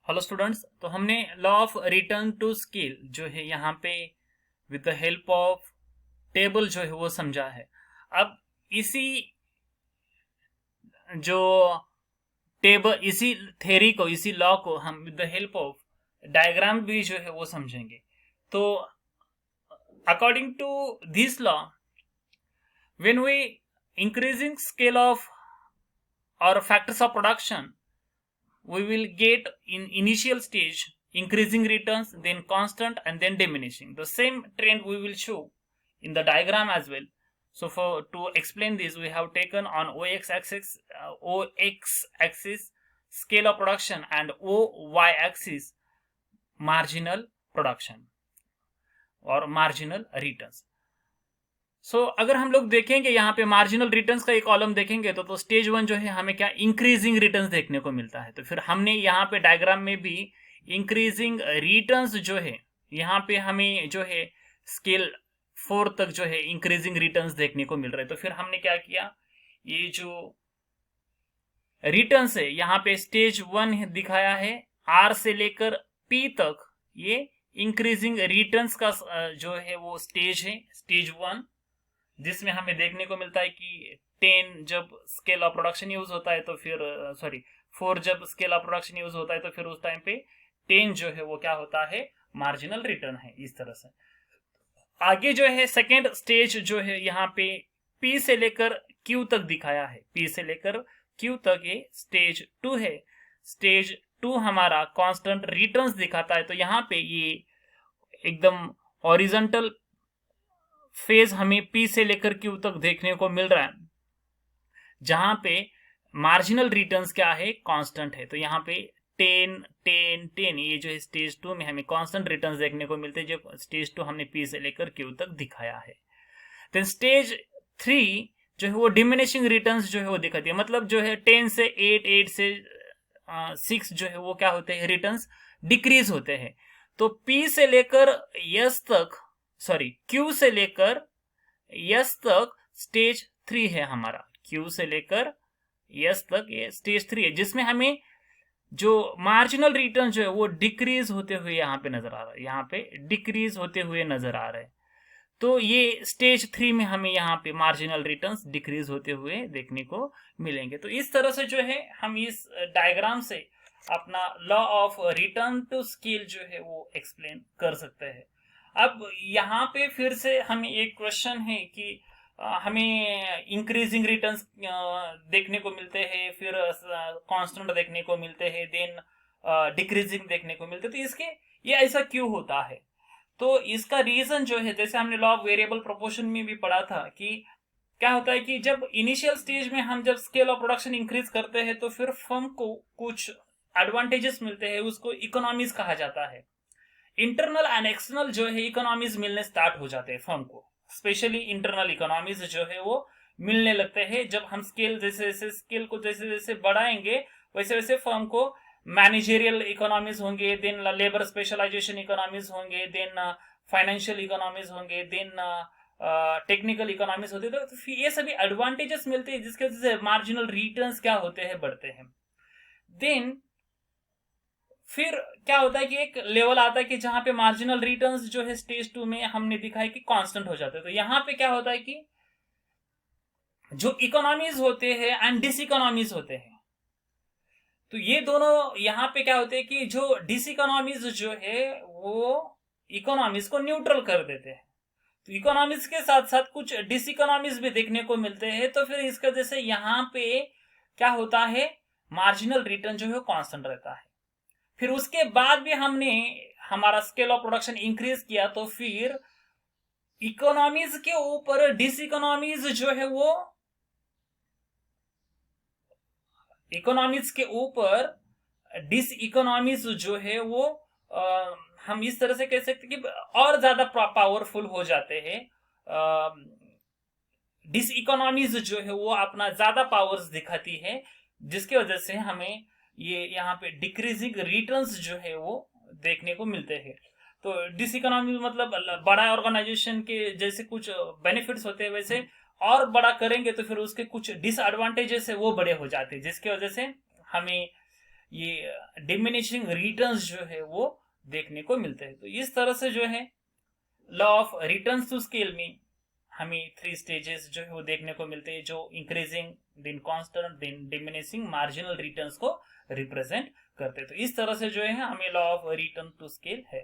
Hello students. तो हमने law of return to scale जो है यहाँ पे with the help of table जो है वो समझा है। अब इसी जो टेबल इसी थ्योरी को इसी लॉ को हम with the help of diagram भी जो है वो समझेंगे। तो according to this law, when we increasing scale of और factors of production, we will get in initial stage increasing returns, then constant, and then diminishing. The same trend we will show in the diagram as well. So for to explain this, we have taken on ox axis scale of production and oy axis marginal production और marginal returns. अगर हम लोग देखेंगे यहाँ पे marginal returns का एक column देखेंगे तो स्टेज वन जो है हमें क्या इंक्रीजिंग रिटर्न्स देखने को मिलता है। तो फिर हमने यहाँ पे डायग्राम में भी इंक्रीजिंग रिटर्न्स जो है यहाँ पे हमें जो है स्केल 4 तक जो है इंक्रीजिंग रिटर्न्स देखने को मिल रहे हैं। तो फिर हमने क्या किया, ये जो रिटर्न्स है यहाँ पे स्टेज 1 दिखाया है, आर से लेकर पी तक ये इंक्रीजिंग रिटर्न्स का जो है वो स्टेज है, स्टेज 1, जिसमें हमें देखने को मिलता है कि 10 जब स्केल ऑफ प्रोडक्शन यूज होता है तो फिर 4 जब स्केल ऑफ प्रोडक्शन यूज होता है तो फिर उस टाइम पे 10 जो है वो क्या होता है, मार्जिनल रिटर्न है। इस तरह से आगे जो है सेकेंड स्टेज जो है यहाँ पे पी से लेकर क्यू तक दिखाया है, पी से लेकर क्यू तक ये स्टेज 2 है। स्टेज 2 हमारा कांस्टेंट रिटर्न्स दिखाता है। तो यहाँ पे ये एकदम हॉरिजॉन्टल फेज हमें पी से लेकर क्यू तक देखने को मिल रहा है, जहां पे मार्जिनल रिटर्न्स क्या है, कांस्टेंट है। तो यहाँ पे 10 10 10 ये जो है स्टेज 2 में हमें कांस्टेंट रिटर्न्स देखने को मिलते हैं, जो स्टेज 2 हमने पी से लेकर क्यू तक दिखाया है। देन स्टेज 3 जो है वो डिमिनिशिंग रिटर्न्स जो है वो दिखाती है, मतलब जो है 10 से 8 8 से 6 जो है वो क्या होते हैं, रिटर्न्स डिक्रीज होते हैं। तो पी से लेकर यस तक क्यू से लेकर यस तक स्टेज 3 है हमारा, क्यू से लेकर यस तक ये स्टेज 3 है, जिसमें हमें जो मार्जिनल रिटर्न जो है वो डिक्रीज होते हुए यहाँ पे नजर आ रहा है, यहाँ पे डिक्रीज होते हुए नजर आ रहे हैं। तो ये स्टेज 3 में हमें यहाँ पे मार्जिनल रिटर्न्स डिक्रीज होते हुए देखने को मिलेंगे। तो इस तरह से जो है हम इस डायग्राम से अपना law of return to scale जो है वो एक्सप्लेन कर सकते हैं। अब यहाँ पे फिर से हमें एक क्वेश्चन है कि हमें इंक्रीजिंग रिटर्न्स देखने को मिलते हैं, फिर कांस्टेंट देखने को मिलते हैं, देन डिक्रीजिंग देखने को मिलते हैं। तो इसके ये ऐसा क्यों होता है? तो इसका रीजन जो है, जैसे हमने लॉ ऑफ वेरिएबल प्रोपोर्शन में भी पढ़ा था कि क्या होता है कि जब इनिशियल स्टेज में हम जब स्केल ऑफ प्रोडक्शन इंक्रीज करते हैं तो फिर फर्म को कुछ एडवांटेजेस मिलते हैं, उसको इकोनॉमीज कहा जाता है। इंटरनल एंड एक्सटर्नल जो है इकोनॉमीज मिलने स्टार्ट हो जाते हैं फर्म को, स्पेशली इंटरनल इकोनॉमीज जो है वो मिलने लगते हैं जब हम स्केल जैसे जैसे स्केल को जैसे जैसे बढ़ाएंगे वैसे वैसे फर्म को मैनेजरियल इकोनॉमीज होंगे, देन लेबर स्पेशलाइजेशन इकोनॉमीज होंगे, देन फाइनेंशियल इकोनॉमीज होंगे, देन टेक्निकल इकोनॉमीज होते हैं। तो ये सभी एडवांटेजेस मिलते हैं जिसके वजह से मार्जिनल रिटर्न्स क्या होते हैं, बढ़ते हैं। देन फिर क्या होता है कि एक लेवल आता है कि जहां पे मार्जिनल रिटर्न्स जो है स्टेज 2 में हमने दिखा है कि कांस्टेंट हो जाते हैं। तो यहां पे क्या होता है कि जो इकोनॉमीज होते हैं एंड डिस इकोनॉमीज होते हैं, तो ये दोनों यहाँ पे क्या होते हैं कि जो डिस इकोनॉमीज जो है वो इकोनॉमीज को न्यूट्रल कर देते हैं। तो इकोनॉमीज के साथ साथ कुछ डिस इकोनॉमीज भी देखने को मिलते हैं। तो फिर इसकी वजह से यहाँ पे क्या होता है, मार्जिनल रिटर्न जो है कांस्टेंट रहता है। फिर उसके बाद भी हमने हमारा स्केल ऑफ प्रोडक्शन इंक्रीज किया तो फिर इकोनॉमीज के ऊपर डिस इकोनॉमीज जो है वो इकोनॉमीज के ऊपर डिस इकोनॉमीज जो है वो हम इस तरह से कह सकते कि और ज्यादा पावरफुल हो जाते हैं। डिस इकोनॉमीज जो है वो अपना ज्यादा पावर्स दिखाती है, जिसकी वजह से हमें ये यहाँ पे डिक्रीजिंग रिटर्न्स जो है वो देखने को मिलते हैं। तो डिस इकोनॉमी मतलब बड़ा ऑर्गेनाइजेशन के जैसे कुछ बेनिफिट्स होते हैं, वैसे और बड़ा करेंगे तो फिर उसके कुछ डिसएडवांटेजेस है वो बड़े हो जाते हैं, जिसकी वजह से हमें ये डिमिनिशिंग रिटर्न्स जो है वो देखने को मिलते हैं। तो इस तरह से जो है law of returns to scale में हमें 3 स्टेजेस जो है वो देखने को मिलते हैं, जो increasing, then constant, then diminishing marginal returns को रिप्रेजेंट करते हैं। तो इस तरह से जो है हमें law of return to scale है।